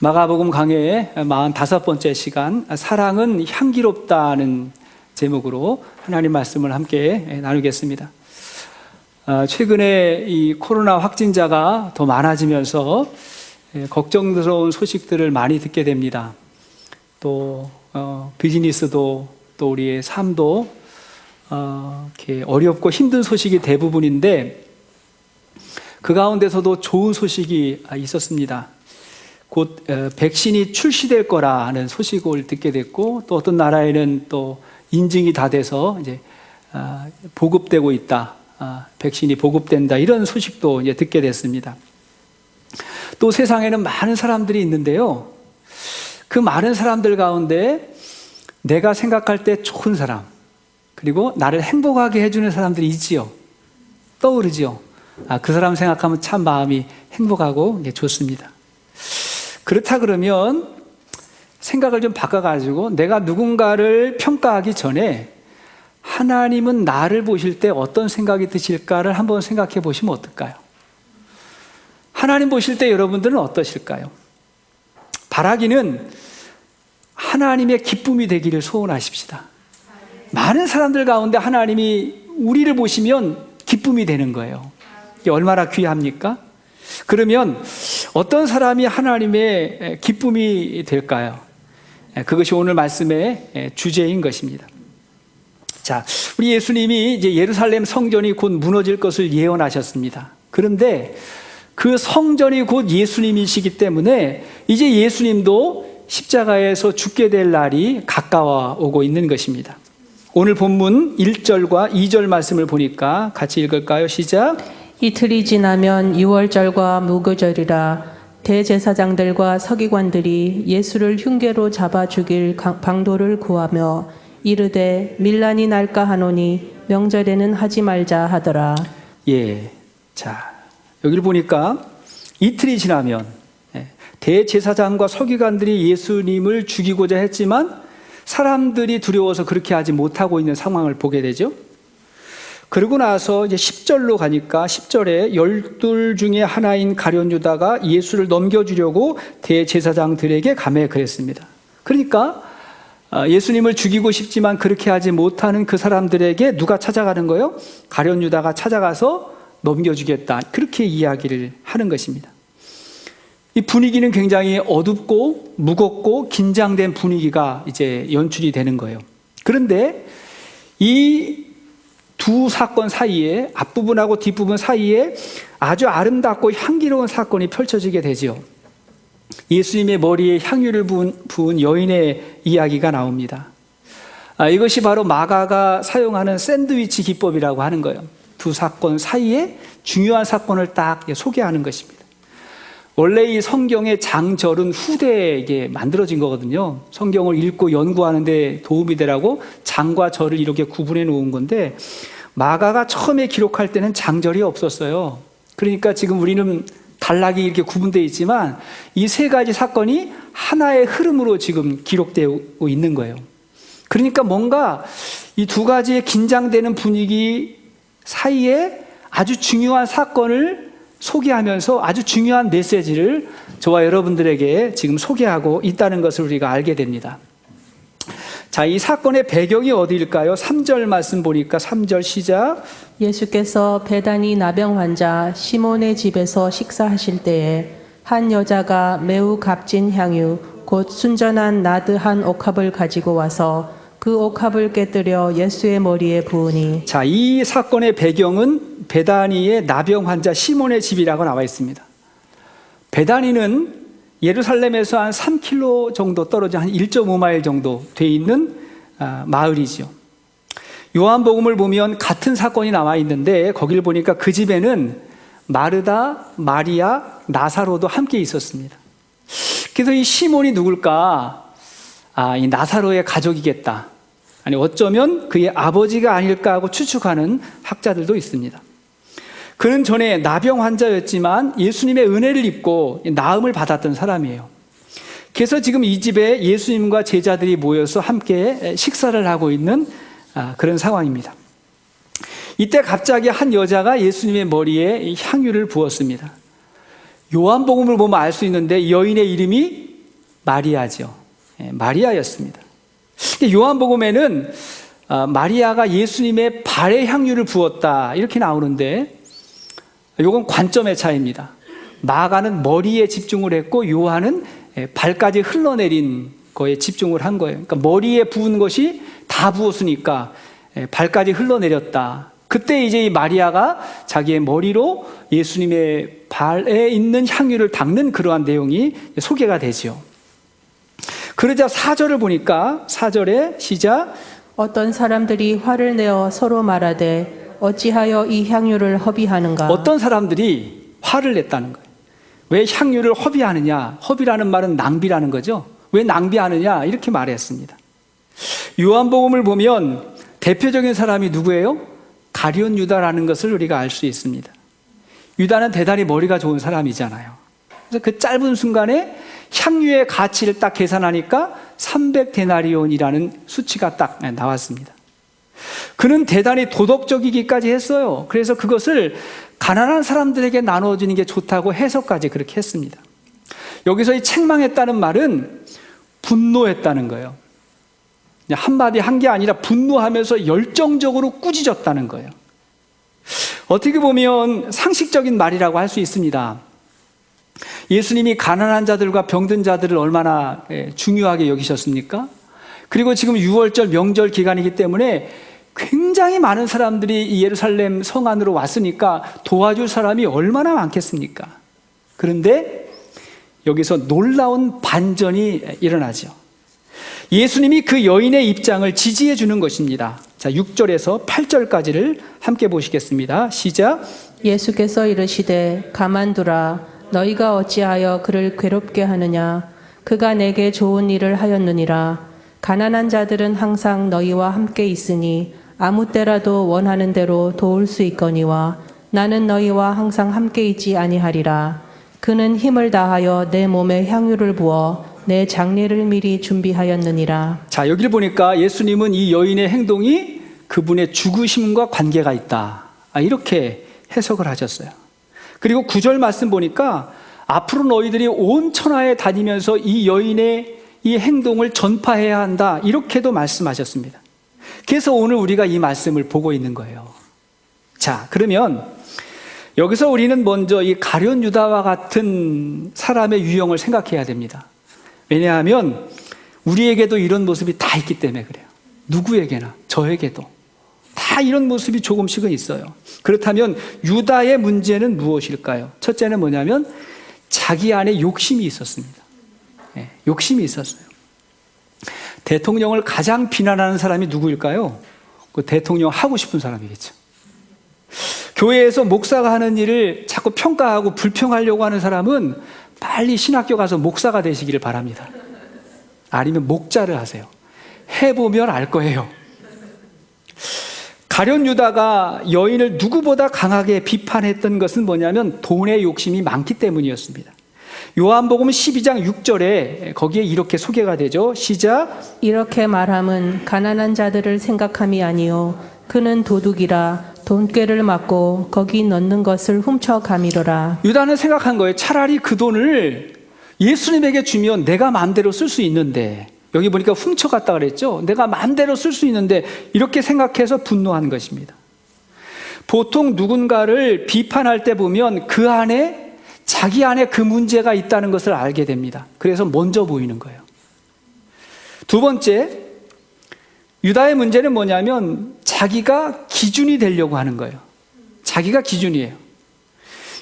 마가복음 강해의 45번째 시간, 사랑은 향기롭다는 제목으로 하나님 말씀을 함께 나누겠습니다. 최근에 이 코로나 확진자가 더 많아지면서 걱정스러운 소식들을 많이 듣게 됩니다. 또 비즈니스도 또 우리의 삶도 이렇게 어렵고 힘든 소식이 대부분인데, 그 가운데서도 좋은 소식이 있었습니다. 곧 백신이 출시될 거라는 소식을 듣게 됐고, 또 어떤 나라에는 또 인증이 다 돼서 이제 보급되고 있다, 백신이 보급된다, 이런 소식도 이제 듣게 됐습니다. 또 세상에는 많은 사람들이 있는데요, 그 많은 사람들 가운데 내가 생각할 때 좋은 사람, 그리고 나를 행복하게 해주는 사람들이 있지요. 떠오르지요. 그 사람 생각하면 참 마음이 행복하고 좋습니다. 그렇다 그러면 생각을 좀 바꿔가지고 내가 누군가를 평가하기 전에 하나님은 나를 보실 때 어떤 생각이 드실까를 한번 생각해 보시면 어떨까요? 하나님 보실 때 여러분들은 어떠실까요? 바라기는 하나님의 기쁨이 되기를 소원하십시다. 많은 사람들 가운데 하나님이 우리를 보시면 기쁨이 되는 거예요. 이게 얼마나 귀합니까? 그러면 어떤 사람이 하나님의 기쁨이 될까요? 그것이 오늘 말씀의 주제인 것입니다. 자, 우리 예수님이 이제 예루살렘 성전이 곧 무너질 것을 예언하셨습니다. 그런데 그 성전이 곧 예수님이시기 때문에 이제 예수님도 십자가에서 죽게 될 날이 가까워 오고 있는 것입니다. 오늘 본문 1절과 2절 말씀을 보니까 같이 읽을까요? 시작. 이틀이 지나면 유월절과 무교절이라 대제사장들과 서기관들이 예수를 흉계로 잡아 죽일 방도를 구하며 이르되 밀란이 날까 하노니 명절에는 하지 말자 하더라. 예, 자, 여기를 보니까 이틀이 지나면 대제사장과 서기관들이 예수님을 죽이고자 했지만 사람들이 두려워서 그렇게 하지 못하고 있는 상황을 보게 되죠. 그러고 나서 이제 10절로 가니까 10절에 12 중에 하나인 가룟 유다가 예수를 넘겨주려고 대제사장들에게 감해 그랬습니다. 그러니까 예수님을 죽이고 싶지만 그렇게 하지 못하는 그 사람들에게 누가 찾아가는 거예요? 가룟 유다가 찾아가서 넘겨주겠다, 그렇게 이야기를 하는 것입니다. 이 분위기는 굉장히 어둡고 무겁고 긴장된 분위기가 이제 연출이 되는 거예요. 그런데 이 두 사건 사이에, 앞부분하고 뒷부분 사이에 아주 아름답고 향기로운 사건이 펼쳐지게 되죠. 예수님의 머리에 향유를 부은 여인의 이야기가 나옵니다. 이것이 바로 마가가 사용하는 샌드위치 기법이라고 하는 거예요. 두 사건 사이에 중요한 사건을 딱 소개하는 것입니다. 원래 이 성경의 장절은 후대에 만들어진 거거든요. 성경을 읽고 연구하는 데 도움이 되라고 장과 절을 이렇게 구분해 놓은 건데, 마가가 처음에 기록할 때는 장절이 없었어요. 그러니까 지금 우리는 단락이 이렇게 구분되어 있지만 이 세 가지 사건이 하나의 흐름으로 지금 기록되고 있는 거예요. 그러니까 뭔가 이 두 가지의 긴장되는 분위기 사이에 아주 중요한 사건을 소개하면서 아주 중요한 메시지를 저와 여러분들에게 지금 소개하고 있다는 것을 우리가 알게 됩니다. 자, 이 사건의 배경이 어디일까요? 3절 말씀 보니까 3절 시작. 예수께서 베다니 나병 환자 시몬의 집에서 식사하실 때에 한 여자가 매우 값진 향유 곧 순전한 나드 한 옥합을 가지고 와서 그 옥합을 깨뜨려 예수의 머리에 부으니. 자, 이 사건의 배경은 베다니의 나병 환자 시몬의 집이라고 나와 있습니다. 베다니는 예루살렘에서 한 3km 정도 떨어져 한 1.5마일 정도 돼 있는 마을이죠. 요한복음을 보면 같은 사건이 나와 있는데 거기를 보니까 그 집에는 마르다, 마리아, 나사로도 함께 있었습니다. 그래서 이 시몬이 누굴까? 이 나사로의 가족이겠다, 아니 어쩌면 그의 아버지가 아닐까 하고 추측하는 학자들도 있습니다. 그는 전에 나병 환자였지만 예수님의 은혜를 입고 나음을 받았던 사람이에요. 그래서 지금 이 집에 예수님과 제자들이 모여서 함께 식사를 하고 있는 그런 상황입니다. 이때 갑자기 한 여자가 예수님의 머리에 향유를 부었습니다. 요한복음을 보면 알 수 있는데 여인의 이름이 마리아죠. 마리아였습니다. 요한복음에는 마리아가 예수님의 발에 향유를 부었다 이렇게 나오는데 이건 관점의 차이입니다. 마가는 머리에 집중을 했고 요한은 발까지 흘러내린 거에 집중을 한 거예요. 그러니까 머리에 부은 것이 다 부었으니까 발까지 흘러내렸다. 그때 이제 이 마리아가 자기의 머리로 예수님의 발에 있는 향유를 닦는 그러한 내용이 소개가 되죠. 그러자 4절을 보니까 4절에 시작. 어떤 사람들이 화를 내어 서로 말하되 어찌하여 이 향유를 허비하는가. 어떤 사람들이 화를 냈다는 거예요. 왜 향유를 허비하느냐. 허비라는 말은 낭비라는 거죠. 왜 낭비하느냐 이렇게 말했습니다. 요한복음을 보면 대표적인 사람이 누구예요? 가룟 유다라는 것을 우리가 알 수 있습니다. 유다는 대단히 머리가 좋은 사람이잖아요. 그래서 그 짧은 순간에 향유의 가치를 딱 계산하니까 300데나리온이라는 수치가 딱 나왔습니다. 그는 대단히 도덕적이기까지 했어요. 그래서 그것을 가난한 사람들에게 나눠주는 게 좋다고 해석까지 그렇게 했습니다. 여기서 이 책망했다는 말은 분노했다는 거예요. 한마디 한 게 아니라 분노하면서 열정적으로 꾸짖었다는 거예요. 어떻게 보면 상식적인 말이라고 할 수 있습니다. 예수님이 가난한 자들과 병든 자들을 얼마나 중요하게 여기셨습니까? 그리고 지금 6월절 명절 기간이기 때문에 굉장히 많은 사람들이 이 예루살렘 성 안으로 왔으니까 도와줄 사람이 얼마나 많겠습니까? 그런데 여기서 놀라운 반전이 일어나죠. 예수님이 그 여인의 입장을 지지해 주는 것입니다. 자, 6절에서 8절까지를 함께 보시겠습니다. 시작. 예수께서 이르시되 가만두라. 너희가 어찌하여 그를 괴롭게 하느냐. 그가 내게 좋은 일을 하였느니라. 가난한 자들은 항상 너희와 함께 있으니 아무 때라도 원하는 대로 도울 수 있거니와 나는 너희와 항상 함께 있지 아니하리라. 그는 힘을 다하여 내 몸에 향유를 부어 내 장례를 미리 준비하였느니라. 자, 여기를 보니까 예수님은 이 여인의 행동이 그분의 죽으심과 관계가 있다. 이렇게 해석을 하셨어요. 그리고 9절 말씀 보니까 앞으로 너희들이 온 천하에 다니면서 이 여인의 이 행동을 전파해야 한다. 이렇게도 말씀하셨습니다. 그래서 오늘 우리가 이 말씀을 보고 있는 거예요. 자, 그러면 여기서 우리는 먼저 이 가룟 유다와 같은 사람의 유형을 생각해야 됩니다. 왜냐하면 우리에게도 이런 모습이 다 있기 때문에 그래요. 누구에게나, 저에게도 다 이런 모습이 조금씩은 있어요. 그렇다면 유다의 문제는 무엇일까요? 첫째는 뭐냐면 자기 안에 욕심이 있었습니다. 욕심이 있었어요. 대통령을 가장 비난하는 사람이 누구일까요? 그 대통령 하고 싶은 사람이겠죠. 교회에서 목사가 하는 일을 자꾸 평가하고 불평하려고 하는 사람은 빨리 신학교 가서 목사가 되시기를 바랍니다. 아니면 목자를 하세요. 해보면 알 거예요. 가룟 유다가 여인을 누구보다 강하게 비판했던 것은 뭐냐면 돈의 욕심이 많기 때문이었습니다. 요한복음 12장 6절에 거기에 이렇게 소개가 되죠. 시작. 이렇게 말함은 가난한 자들을 생각함이 아니요 그는 도둑이라 돈꾀를 맞고 거기 넣는 것을 훔쳐 가미러라. 유다는 생각한 거예요. 차라리 그 돈을 예수님에게 주면 내가 마음대로 쓸 수 있는데, 여기 보니까 훔쳐갔다 그랬죠. 내가 마음대로 쓸 수 있는데 이렇게 생각해서 분노한 것입니다. 보통 누군가를 비판할 때 보면 그 안에 자기 안에 그 문제가 있다는 것을 알게 됩니다. 그래서 먼저 보이는 거예요. 두 번째, 유다의 문제는 뭐냐면 자기가 기준이 되려고 하는 거예요. 자기가 기준이에요.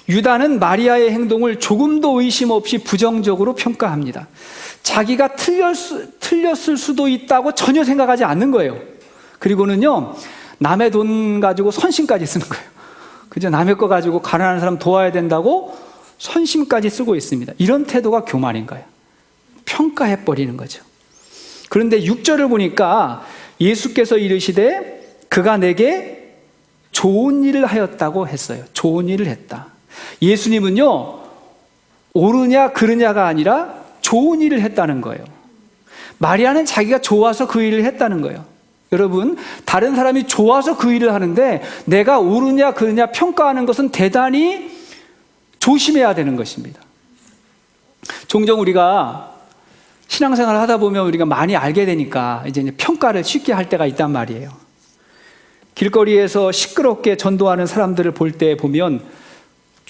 유다는 마리아의 행동을 조금도 의심 없이 부정적으로 평가합니다. 자기가 틀렸을 수도 있다고 전혀 생각하지 않는 거예요. 그리고는요, 남의 돈 가지고 선심까지 쓰는 거예요. 그죠? 남의 거 가지고 가난한 사람 도와야 된다고 선심까지 쓰고 있습니다. 이런 태도가 교만인 거예요. 평가해버리는 거죠. 그런데 6절을 보니까 예수께서 이르시되 그가 내게 좋은 일을 하였다고 했어요. 좋은 일을 했다. 예수님은요, 옳으냐 그르냐가 아니라 좋은 일을 했다는 거예요. 마리아는 자기가 좋아서 그 일을 했다는 거예요. 여러분, 다른 사람이 좋아서 그 일을 하는데 내가 옳으냐 그르냐 평가하는 것은 대단히 조심해야 되는 것입니다. 종종 우리가 신앙생활을 하다 보면 우리가 많이 알게 되니까 이제 평가를 쉽게 할 때가 있단 말이에요. 길거리에서 시끄럽게 전도하는 사람들을 볼 때 보면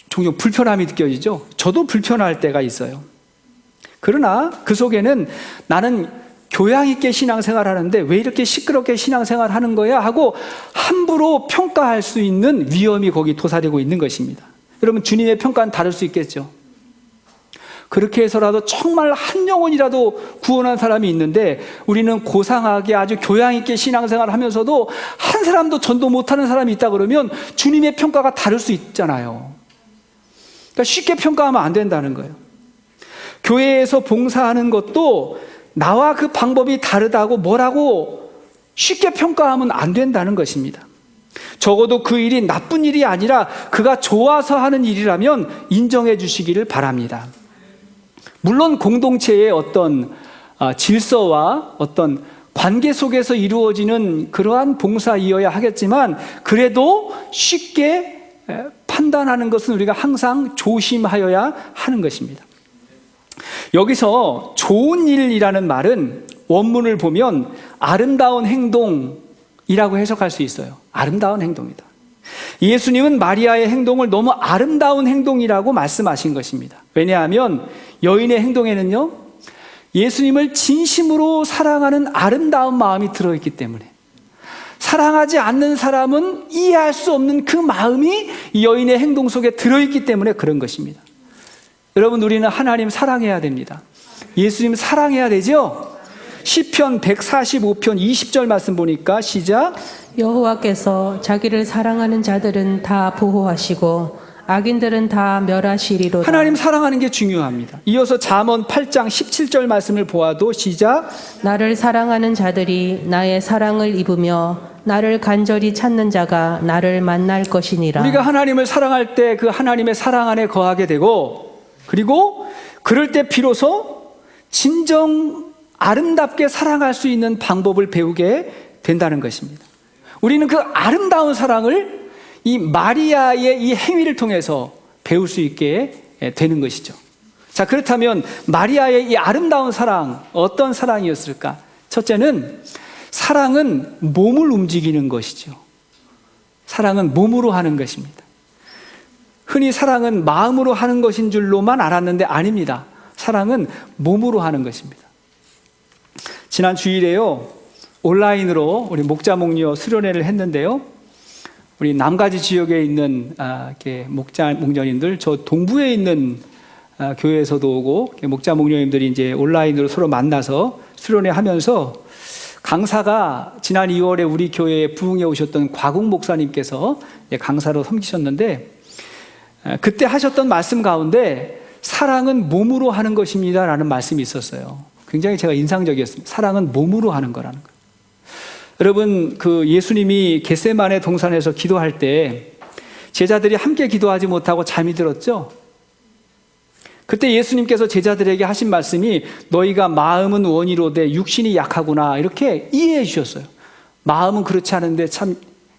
종종 불편함이 느껴지죠. 저도 불편할 때가 있어요. 그러나 그 속에는 나는 교양 있게 신앙생활 하는데 왜 이렇게 시끄럽게 신앙생활 하는 거야 하고 함부로 평가할 수 있는 위험이 거기 도사리고 있는 것입니다. 여러분, 주님의 평가는 다를 수 있겠죠. 그렇게 해서라도 정말 한 영혼이라도 구원한 사람이 있는데 우리는 고상하게 아주 교양 있게 신앙생활을 하면서도 한 사람도 전도 못하는 사람이 있다 그러면 주님의 평가가 다를 수 있잖아요. 그러니까 쉽게 평가하면 안 된다는 거예요. 교회에서 봉사하는 것도 나와 그 방법이 다르다고 뭐라고 쉽게 평가하면 안 된다는 것입니다. 적어도 그 일이 나쁜 일이 아니라 그가 좋아서 하는 일이라면 인정해 주시기를 바랍니다. 물론 공동체의 어떤 질서와 어떤 관계 속에서 이루어지는 그러한 봉사이어야 하겠지만 그래도 쉽게 판단하는 것은 우리가 항상 조심하여야 하는 것입니다. 여기서 좋은 일이라는 말은 원문을 보면 아름다운 행동이라고 해석할 수 있어요. 아름다운 행동이다. 예수님은 마리아의 행동을 너무 아름다운 행동이라고 말씀하신 것입니다. 왜냐하면 여인의 행동에는요, 예수님을 진심으로 사랑하는 아름다운 마음이 들어있기 때문에 사랑하지 않는 사람은 이해할 수 없는 그 마음이 이 여인의 행동 속에 들어있기 때문에 그런 것입니다. 여러분, 우리는 하나님 사랑해야 됩니다. 예수님 사랑해야 되죠? 시편 145편 20절 말씀 보니까 시작. 여호와께서 자기를 사랑하는 자들은 다 보호하시고 악인들은 다 멸하시리로다. 하나님 사랑하는 게 중요합니다. 이어서 잠언 8장 17절 말씀을 보아도 시작. 나를 사랑하는 자들이 나의 사랑을 입으며 나를 간절히 찾는 자가 나를 만날 것이니라. 우리가 하나님을 사랑할 때 그 하나님의 사랑 안에 거하게 되고, 그리고 그럴 때 비로소 진정 아름답게 사랑할 수 있는 방법을 배우게 된다는 것입니다. 우리는 그 아름다운 사랑을 이 마리아의 이 행위를 통해서 배울 수 있게 되는 것이죠. 자, 그렇다면 마리아의 이 아름다운 사랑, 어떤 사랑이었을까? 첫째는 사랑은 몸을 움직이는 것이죠. 사랑은 몸으로 하는 것입니다. 흔히 사랑은 마음으로 하는 것인 줄로만 알았는데 아닙니다. 사랑은 몸으로 하는 것입니다. 지난 주일에요, 온라인으로 우리 목자 목녀 수련회를 했는데요. 우리 남가지 지역에 있는 이렇게 목자 목녀님들, 저 동부에 있는 교회에서도 오고 목자 목녀님들이 이제 온라인으로 서로 만나서 수련회 하면서 강사가 지난 2월에 우리 교회에 부흥해 오셨던 곽웅 목사님께서 강사로 섬기셨는데 그때 하셨던 말씀 가운데 사랑은 몸으로 하는 것입니다 라는 말씀이 있었어요. 굉장히 제가 인상적이었습니다. 사랑은 몸으로 하는 거라는 거예요. 여러분, 그 예수님이 겟세마네 동산에서 기도할 때 제자들이 함께 기도하지 못하고 잠이 들었죠? 그때 예수님께서 제자들에게 하신 말씀이 너희가 마음은 원이로되 육신이 약하구나 이렇게 이해해 주셨어요. 마음은 그렇지 않은데 참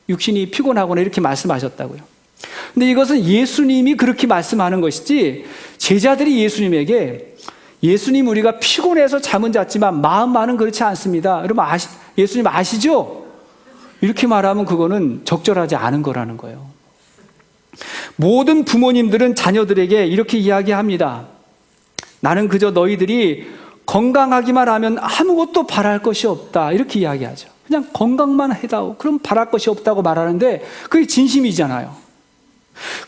육신이 피곤하구나 이렇게 말씀하셨다고요. 근데 이것은 예수님이 그렇게 말씀하는 것이지 제자들이 예수님에게 예수님 우리가 피곤해서 잠은 잤지만 마음만은 그렇지 않습니다. 여러분 예수님 아시죠? 이렇게 말하면 그거는 적절하지 않은 거라는 거예요. 모든 부모님들은 자녀들에게 이렇게 이야기합니다. 나는 그저 너희들이 건강하기만 하면 아무것도 바랄 것이 없다 이렇게 이야기하죠. 그냥 건강만 해다오. 그럼 바랄 것이 없다고 말하는데 그게 진심이잖아요.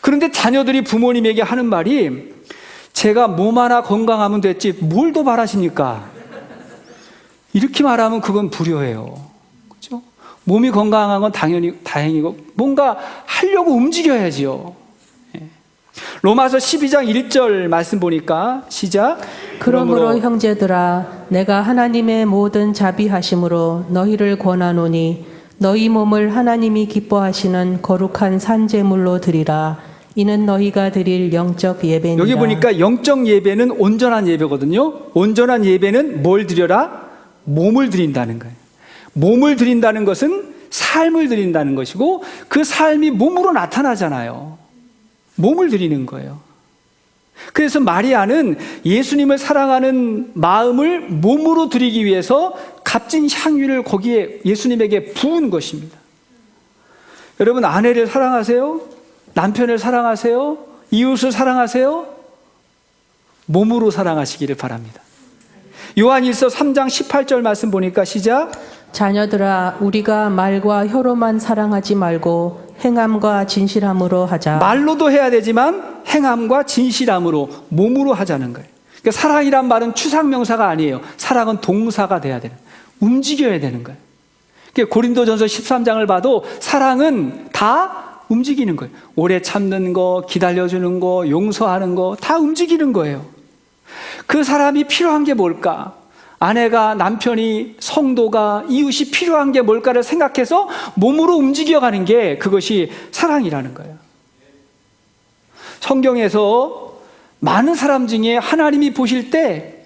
그런데 자녀들이 부모님에게 하는 말이 제가 몸 하나 건강하면 됐지 뭘 더 바라십니까? 이렇게 말하면 그건 불효예요. 그렇죠? 몸이 건강한 건 당연히 다행이고 뭔가 하려고 움직여야지요. 로마서 12장 1절 말씀 보니까 시작. 그러므로 형제들아 내가 하나님의 모든 자비하심으로 너희를 권하노니 너희 몸을 하나님이 기뻐하시는 거룩한 산제물로 드리라. 이는 너희가 드릴 영적 예배니라. 여기 보니까 영적 예배는 온전한 예배거든요. 온전한 예배는 뭘 드려라? 몸을 드린다는 거예요. 몸을 드린다는 것은 삶을 드린다는 것이고 그 삶이 몸으로 나타나잖아요. 몸을 드리는 거예요. 그래서 마리아는 예수님을 사랑하는 마음을 몸으로 드리기 위해서 값진 향유를 거기에 예수님에게 부은 것입니다. 여러분, 아내를 사랑하세요? 남편을 사랑하세요? 이웃을 사랑하세요? 몸으로 사랑하시기를 바랍니다. 요한일서 3장 18절 말씀 보니까 시작. 자녀들아, 우리가 말과 혀로만 사랑하지 말고 행함과 진실함으로 하자. 말로도 해야 되지만 행함과 진실함으로, 몸으로 하자는 거예요. 그러니까 사랑이란 말은 추상명사가 아니에요. 사랑은 동사가 돼야 되는, 움직여야 되는 거예요. 그러니까 고린도전서 13장을 봐도 사랑은 다 움직이는 거예요. 오래 참는 거, 기다려주는 거, 용서하는 거 다 움직이는 거예요. 그 사람이 필요한 게 뭘까? 아내가, 남편이, 성도가, 이웃이 필요한 게 뭘까를 생각해서 몸으로 움직여가는 게 그것이 사랑이라는 거예요. 성경에서 많은 사람 중에 하나님이 보실 때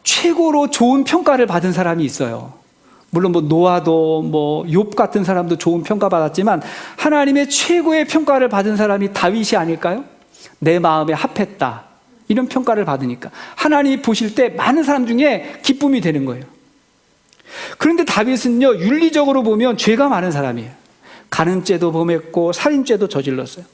최고로 좋은 평가를 받은 사람이 있어요. 물론 노아도 욥 같은 사람도 좋은 평가 받았지만 하나님의 최고의 평가를 받은 사람이 다윗이 아닐까요? 내 마음에 합했다, 이런 평가를 받으니까 하나님이 보실 때 많은 사람 중에 기쁨이 되는 거예요. 그런데 다윗은요, 윤리적으로 보면 죄가 많은 사람이에요. 간음죄도 범했고 살인죄도 저질렀어요.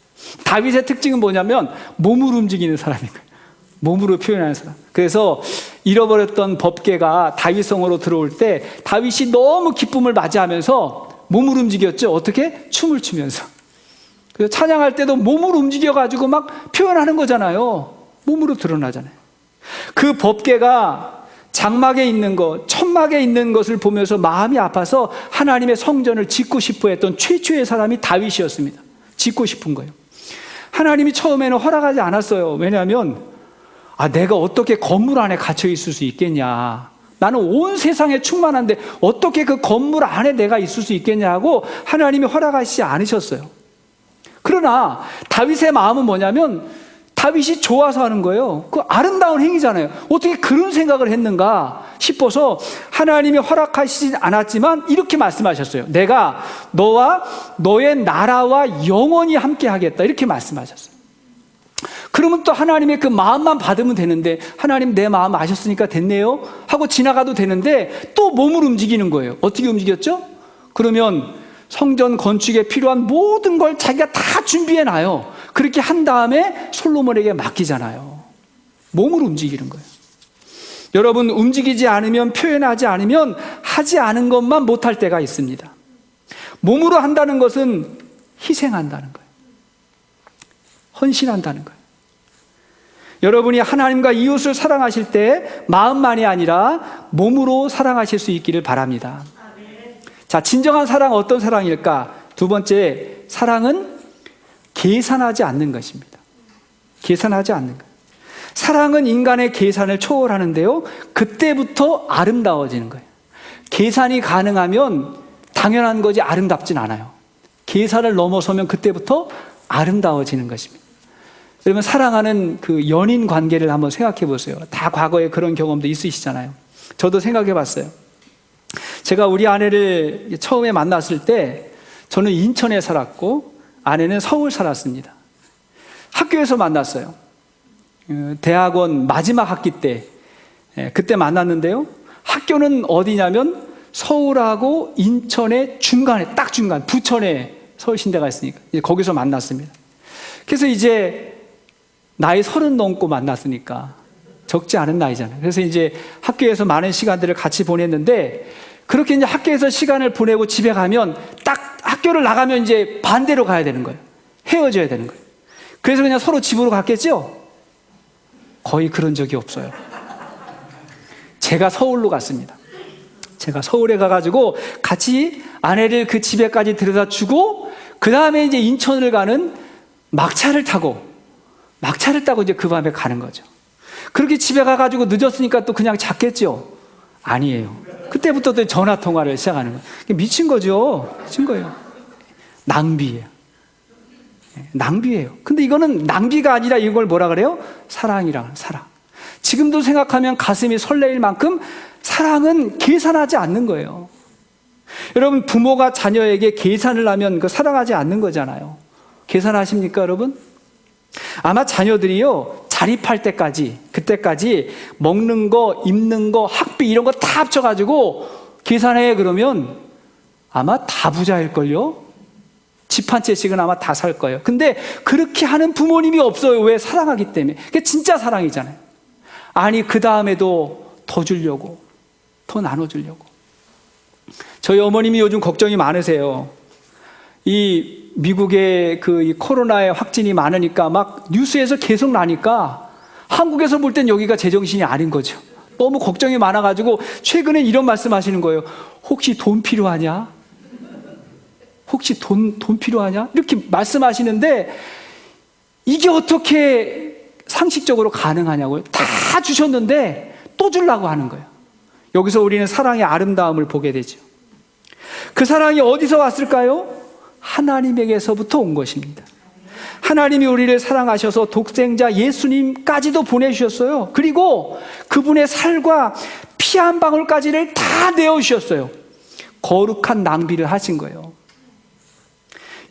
다윗의 특징은 뭐냐면 몸으로 움직이는 사람인 거예요. 몸으로 표현하는 사람. 그래서 잃어버렸던 법궤가 다윗성으로 들어올 때 다윗이 너무 기쁨을 맞이하면서 몸으로 움직였죠. 어떻게? 춤을 추면서. 그래서 찬양할 때도 몸으로 움직여가지고 막 표현하는 거잖아요. 몸으로 드러나잖아요. 그 법궤가 장막에 있는 것, 천막에 있는 것을 보면서 마음이 아파서 하나님의 성전을 짓고 싶어 했던 최초의 사람이 다윗이었습니다. 짓고 싶은 거예요. 하나님이 처음에는 허락하지 않았어요. 왜냐하면 내가 어떻게 건물 안에 갇혀 있을 수 있겠냐, 나는 온 세상에 충만한데 어떻게 그 건물 안에 내가 있을 수 있겠냐고 하나님이 허락하시지 않으셨어요. 그러나 다윗의 마음은 뭐냐면 다윗이 좋아서 하는 거예요. 그 아름다운 행위잖아요. 어떻게 그런 생각을 했는가 싶어서 하나님이 허락하시지 않았지만 이렇게 말씀하셨어요. 내가 너와 너의 나라와 영원히 함께 하겠다, 이렇게 말씀하셨어요. 그러면 또 하나님의 그 마음만 받으면 되는데, 하나님 내 마음 아셨으니까 됐네요 하고 지나가도 되는데 또 몸을 움직이는 거예요. 어떻게 움직였죠? 그러면 성전 건축에 필요한 모든 걸 자기가 다 준비해놔요. 그렇게 한 다음에 솔로몬에게 맡기잖아요. 몸으로 움직이는 거예요. 여러분, 움직이지 않으면, 표현하지 않으면 하지 않은 것만 못할 때가 있습니다. 몸으로 한다는 것은 희생한다는 거예요. 헌신한다는 거예요. 여러분이 하나님과 이웃을 사랑하실 때 마음만이 아니라 몸으로 사랑하실 수 있기를 바랍니다. 자, 진정한 사랑, 어떤 사랑일까? 두 번째, 사랑은 계산하지 않는 것입니다. 계산하지 않는 것. 사랑은 인간의 계산을 초월하는데요, 그때부터 아름다워지는 거예요. 계산이 가능하면 당연한 거지 아름답진 않아요. 계산을 넘어서면 그때부터 아름다워지는 것입니다. 여러분, 사랑하는 그 연인 관계를 한번 생각해 보세요. 다 과거에 그런 경험도 있으시잖아요. 저도 생각해 봤어요. 제가 우리 아내를 처음에 만났을 때 저는 인천에 살았고 아내는 서울 살았습니다. 학교에서 만났어요. 대학원 마지막 학기 때 그때 만났는데요, 학교는 어디냐면 서울하고 인천의 중간에, 딱 중간, 부천에 서울신대가 있으니까 거기서 만났습니다. 그래서 이제 나이 30 넘고 만났으니까 적지 않은 나이잖아요. 그래서 이제 학교에서 많은 시간들을 같이 보냈는데, 그렇게 이제 학교에서 시간을 보내고 집에 가면 딱 학교를 나가면 이제 반대로 가야 되는 거예요. 헤어져야 되는 거예요. 그래서 그냥 서로 집으로 갔겠죠? 거의 그런 적이 없어요. 제가 서울로 갔습니다. 제가 서울에 가가지고 같이 아내를 그 집에까지 데려다 주고, 그 다음에 이제 인천을 가는 막차를 타고 이제 그 밤에 가는 거죠. 그렇게 집에 가가지고 늦었으니까 또 그냥 잤겠죠? 아니에요. 그때부터 또 전화 통화를 시작하는 거예요. 미친 거죠. 미친 거예요. 낭비예요. 낭비예요. 근데 이거는 낭비가 아니라 이걸 뭐라 그래요? 사랑이랑 사랑. 지금도 생각하면 가슴이 설레일 만큼 사랑은 계산하지 않는 거예요. 여러분, 부모가 자녀에게 계산을 하면 그 사랑하지 않는 거잖아요. 계산하십니까, 여러분? 아마 자녀들이요, 자립할 때까지, 그때까지 먹는 거, 입는 거, 학비 이런 거 다 합쳐가지고 계산해 그러면 아마 다 부자일걸요? 집 한 채씩은 아마 다 살 거예요. 근데 그렇게 하는 부모님이 없어요. 왜? 사랑하기 때문에. 그게 진짜 사랑이잖아요. 아니, 그 다음에도 더 주려고, 더 나눠주려고. 저희 어머님이 요즘 걱정이 많으세요. 이 미국의 이 코로나의 확진이 많으니까 막 뉴스에서 계속 나니까 한국에서 볼 땐 여기가 제정신이 아닌 거죠. 너무 걱정이 많아가지고 최근에 이런 말씀 하시는 거예요. 혹시 돈 필요하냐? 혹시 돈 필요하냐? 이렇게 말씀하시는데 이게 어떻게 상식적으로 가능하냐고요? 다 주셨는데 또 주려고 하는 거예요. 여기서 우리는 사랑의 아름다움을 보게 되죠. 그 사랑이 어디서 왔을까요? 하나님에게서부터 온 것입니다. 하나님이 우리를 사랑하셔서 독생자 예수님까지도 보내주셨어요. 그리고 그분의 살과 피 한 방울까지를 다 내어주셨어요. 거룩한 낭비를 하신 거예요.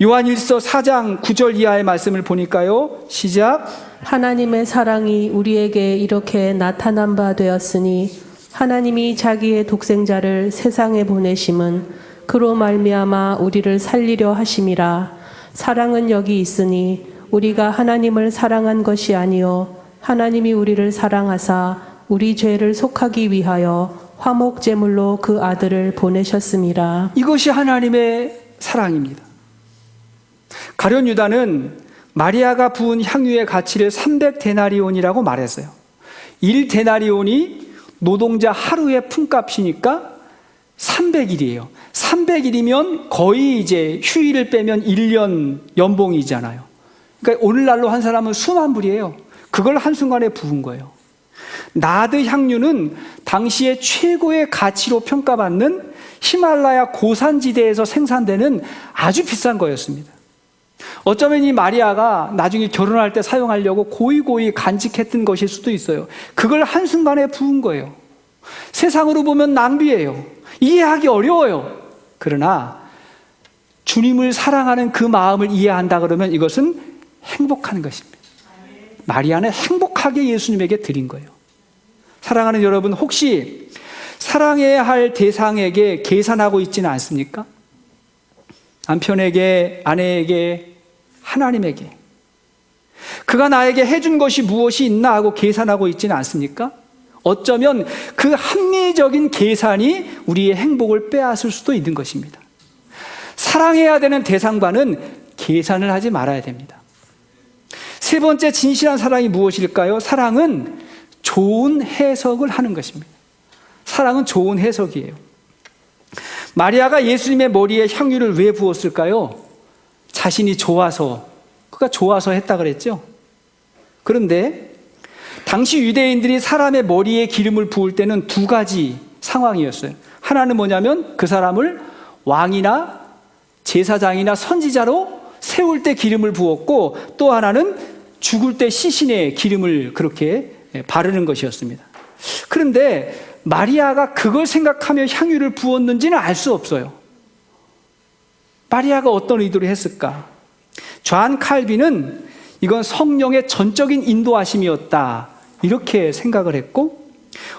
요한일서 4장 9절 이하의 말씀을 보니까요. 시작. 하나님의 사랑이 우리에게 이렇게 나타난 바 되었으니 하나님이 자기의 독생자를 세상에 보내심은 그로 말미암아 우리를 살리려 하심이라. 사랑은 여기 있으니 우리가 하나님을 사랑한 것이 아니요 하나님이 우리를 사랑하사 우리 죄를 속하기 위하여 화목 제물로 그 아들을 보내셨음이라. 이것이 하나님의 사랑입니다. 가룟 유다는 마리아가 부은 향유의 가치를 300데나리온이라고 말했어요. 1데나리온이 노동자 하루의 품값이니까 300일이에요. 300일이면 거의 이제 휴일을 빼면 1년 연봉이잖아요. 그러니까 오늘날로 한 사람은 수만 불이에요. 그걸 한순간에 부은 거예요. 나드 향유는 당시에 최고의 가치로 평가받는 히말라야 고산지대에서 생산되는 아주 비싼 거였습니다. 어쩌면 이 마리아가 나중에 결혼할 때 사용하려고 고이고이 간직했던 것일 수도 있어요. 그걸 한순간에 부은 거예요. 세상으로 보면 낭비예요. 이해하기 어려워요. 그러나 주님을 사랑하는 그 마음을 이해한다 그러면 이것은 행복한 것입니다. 마리아는 행복하게 예수님에게 드린 거예요. 사랑하는 여러분, 혹시 사랑해야 할 대상에게 계산하고 있지는 않습니까? 남편에게, 아내에게, 하나님에게 그가 나에게 해준 것이 무엇이 있나 하고 계산하고 있지는 않습니까? 어쩌면 그 합리적인 계산이 우리의 행복을 빼앗을 수도 있는 것입니다. 사랑해야 되는 대상과는 계산을 하지 말아야 됩니다. 세 번째 진실한 사랑이 무엇일까요? 사랑은 좋은 해석을 하는 것입니다. 사랑은 좋은 해석이에요. 마리아가 예수님의 머리에 향유를 왜 부었을까요? 자신이 좋아서, 그가 좋아서 했다 그랬죠. 그런데 당시 유대인들이 사람의 머리에 기름을 부을 때는 두 가지 상황이었어요. 하나는 뭐냐면 그 사람을 왕이나 제사장이나 선지자로 세울 때 기름을 부었고, 또 하나는 죽을 때 시신에 기름을 그렇게 바르는 것이었습니다. 그런데 마리아가 그걸 생각하며 향유를 부었는지는 알 수 없어요. 마리아가 어떤 의도로 했을까? 존 칼빈은 이건 성령의 전적인 인도하심이었다 이렇게 생각을 했고,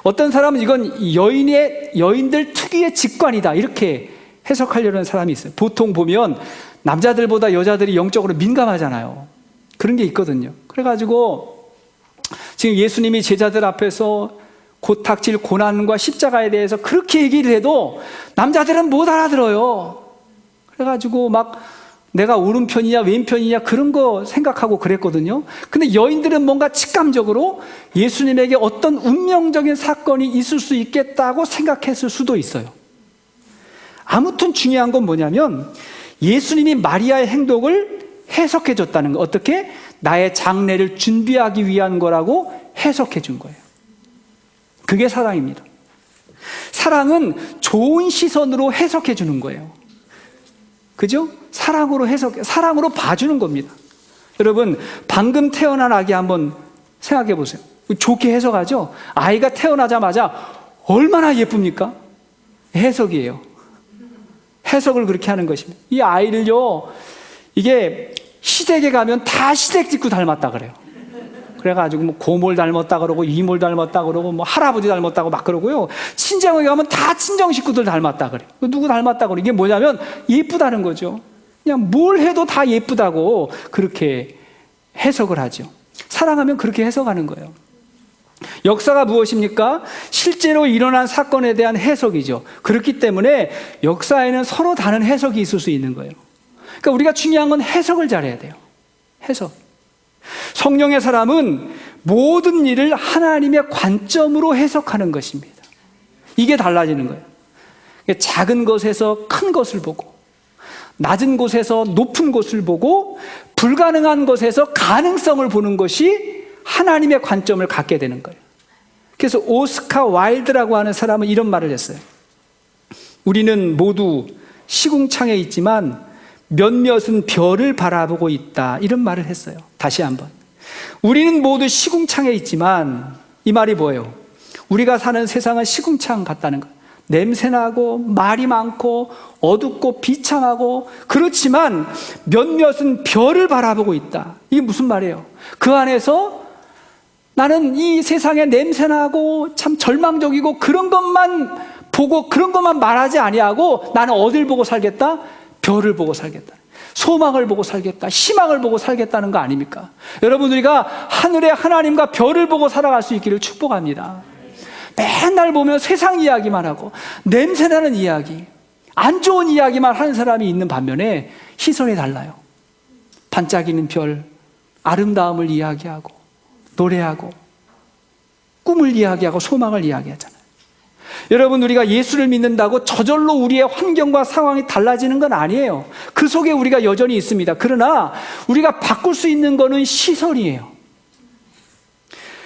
어떤 사람은 이건 여인들 특유의 직관이다 이렇게 해석하려는 사람이 있어요. 보통 보면 남자들보다 여자들이 영적으로 민감하잖아요. 그런 게 있거든요. 그래가지고 지금 예수님이 제자들 앞에서 곧 닥칠 고난과 십자가에 대해서 그렇게 얘기를 해도 남자들은 못 알아들어요. 그래가지고 막 내가 오른편이냐 왼편이냐 그런 거 생각하고 그랬거든요. 근데 여인들은 뭔가 직감적으로 예수님에게 어떤 운명적인 사건이 있을 수 있겠다고 생각했을 수도 있어요. 아무튼 중요한 건 뭐냐면 예수님이 마리아의 행동을 해석해 줬다는 거. 어떻게? 나의 장례를 준비하기 위한 거라고 해석해 준 거예요. 그게 사랑입니다. 사랑은 좋은 시선으로 해석해 주는 거예요. 그죠? 사랑으로 봐주는 겁니다. 여러분, 방금 태어난 아기 한번 생각해 보세요. 좋게 해석하죠? 아이가 태어나자마자 얼마나 예쁩니까? 해석이에요. 해석을 그렇게 하는 것입니다. 이 아이를요, 이게 시댁에 가면 다 시댁 짓고 닮았다 그래요. 그래가지고 뭐 고모를 닮았다 그러고 이모를 닮았다 그러고 뭐 할아버지 닮았다고 막 그러고요. 친정에 가면 다 친정 식구들 닮았다 그래. 누구 닮았다 그래. 이게 뭐냐면 예쁘다는 거죠. 그냥 뭘 해도 다 예쁘다고 그렇게 해석을 하죠. 사랑하면 그렇게 해석하는 거예요. 역사가 무엇입니까? 실제로 일어난 사건에 대한 해석이죠. 그렇기 때문에 역사에는 서로 다른 해석이 있을 수 있는 거예요. 그러니까 우리가 중요한 건 해석을 잘해야 돼요. 해석. 성령의 사람은 모든 일을 하나님의 관점으로 해석하는 것입니다. 이게 달라지는 거예요. 작은 것에서 큰 것을 보고, 낮은 곳에서 높은 곳을 보고, 불가능한 것에서 가능성을 보는 것이 하나님의 관점을 갖게 되는 거예요. 그래서 오스카 와일드라고 하는 사람은 이런 말을 했어요. 우리는 모두 시궁창에 있지만 몇몇은 별을 바라보고 있다. 이런 말을 했어요. 다시 한번. 우리는 모두 시궁창에 있지만, 이 말이 뭐예요? 우리가 사는 세상은 시궁창 같다는 거예요. 냄새나고 말이 많고 어둡고 비참하고, 그렇지만 몇몇은 별을 바라보고 있다. 이게 무슨 말이에요? 그 안에서 나는 이 세상에 냄새나고 참 절망적이고 그런 것만 보고 그런 것만 말하지 아니하고, 나는 어딜 보고 살겠다? 별을 보고 살겠다. 소망을 보고 살겠다. 희망을 보고 살겠다는 거 아닙니까? 여러분, 우리가 하늘의 하나님과 별을 보고 살아갈 수 있기를 축복합니다. 맨날 보면 세상 이야기만 하고 냄새나는 이야기, 안 좋은 이야기만 하는 사람이 있는 반면에 시선이 달라요. 반짝이는 별, 아름다움을 이야기하고 노래하고 꿈을 이야기하고 소망을 이야기하잖아요. 여러분, 우리가 예수를 믿는다고 저절로 우리의 환경과 상황이 달라지는 건 아니에요. 그 속에 우리가 여전히 있습니다. 그러나 우리가 바꿀 수 있는 것은 시선이에요.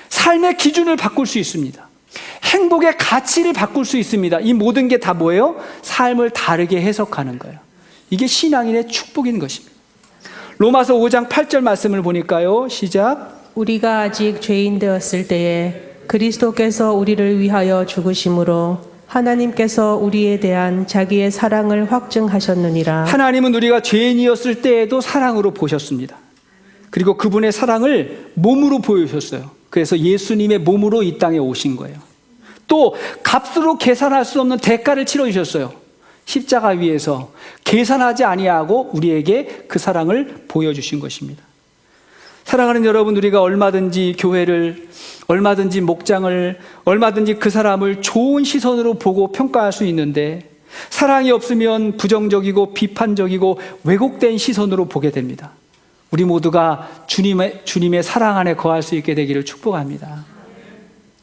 삶의 기준을 바꿀 수 있습니다. 행복의 가치를 바꿀 수 있습니다. 이 모든 게 다 뭐예요? 삶을 다르게 해석하는 거예요. 이게 신앙인의 축복인 것입니다. 로마서 5장 8절 말씀을 보니까요. 시작. 우리가 아직 죄인 되었을 때에 그리스도께서 우리를 위하여 죽으심으로 하나님께서 우리에 대한 자기의 사랑을 확증하셨느니라. 하나님은 우리가 죄인이었을 때에도 사랑으로 보셨습니다. 그리고 그분의 사랑을 몸으로 보여주셨어요. 그래서 예수님의 몸으로 이 땅에 오신 거예요. 또 값으로 계산할 수 없는 대가를 치러주셨어요. 십자가 위에서 계산하지 아니하고 우리에게 그 사랑을 보여주신 것입니다. 사랑하는 여러분, 우리가 얼마든지 교회를, 얼마든지 목장을, 얼마든지 그 사람을 좋은 시선으로 보고 평가할 수 있는데, 사랑이 없으면 부정적이고 비판적이고 왜곡된 시선으로 보게 됩니다. 우리 모두가 주님의 사랑 안에 거할 수 있게 되기를 축복합니다.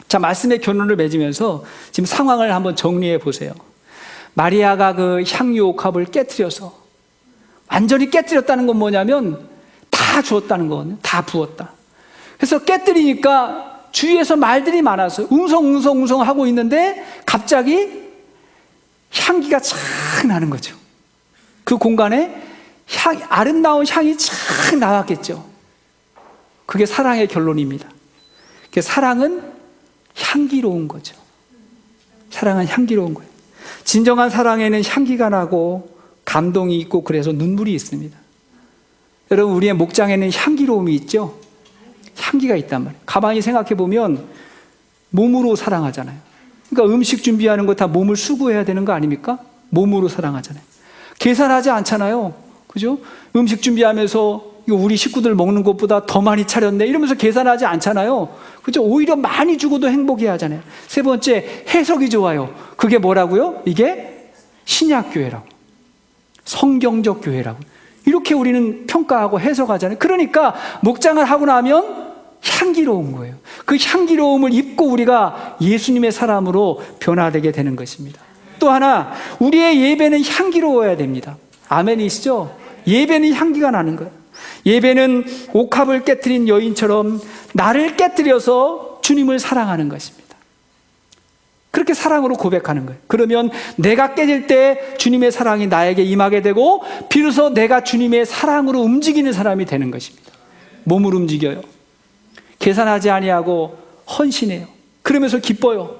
자, 말씀의 결론을 맺으면서 지금 상황을 한번 정리해 보세요. 마리아가 그 향유 옥합을 깨뜨려서, 완전히 깨뜨렸다는 건 뭐냐면 다 주었다는 거거든요. 다 부었다. 그래서 깨뜨리니까 주위에서 말들이 많았어요. 웅성웅성 하고 있는데 갑자기 향기가 착 나는 거죠. 그 공간에 아름다운 향이 착 나왔겠죠. 그게 사랑의 결론입니다. 사랑은 향기로운 거죠. 사랑은 향기로운 거예요. 진정한 사랑에는 향기가 나고 감동이 있고 그래서 눈물이 있습니다. 여러분, 우리의 목장에는 향기로움이 있죠? 향기가 있단 말이에요. 가만히 생각해 보면 몸으로 사랑하잖아요. 그러니까 음식 준비하는 거 다 몸을 수고해야 되는 거 아닙니까? 몸으로 사랑하잖아요. 계산하지 않잖아요. 그죠? 음식 준비하면서 이거 우리 식구들 먹는 것보다 더 많이 차렸네 이러면서 계산하지 않잖아요. 그죠? 오히려 많이 주고도 행복해 하잖아요. 세 번째, 해석이 좋아요. 그게 뭐라고요? 이게 신약교회라고, 성경적 교회라고. 이렇게 우리는 평가하고 해석하잖아요. 그러니까 목장을 하고 나면 향기로운 거예요. 그 향기로움을 입고 우리가 예수님의 사람으로 변화되게 되는 것입니다. 또 하나, 우리의 예배는 향기로워야 됩니다. 아멘이시죠? 예배는 향기가 나는 거예요. 예배는 옥합을 깨뜨린 여인처럼 나를 깨뜨려서 주님을 사랑하는 것입니다. 그렇게 사랑으로 고백하는 거예요. 그러면 내가 깨질 때 주님의 사랑이 나에게 임하게 되고 비로소 내가 주님의 사랑으로 움직이는 사람이 되는 것입니다. 몸을 움직여요. 계산하지 아니하고 헌신해요. 그러면서 기뻐요.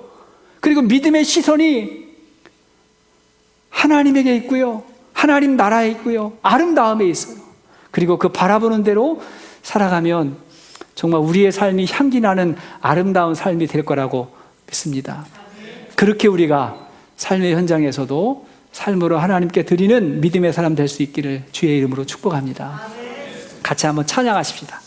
그리고 믿음의 시선이 하나님에게 있고요. 하나님 나라에 있고요. 아름다움에 있어요. 그리고 그 바라보는 대로 살아가면 정말 우리의 삶이 향기 나는 아름다운 삶이 될 거라고 믿습니다. 그렇게 우리가 삶의 현장에서도 삶으로 하나님께 드리는 믿음의 사람 될 수 있기를 주의 이름으로 축복합니다. 같이 한번 찬양하십시다.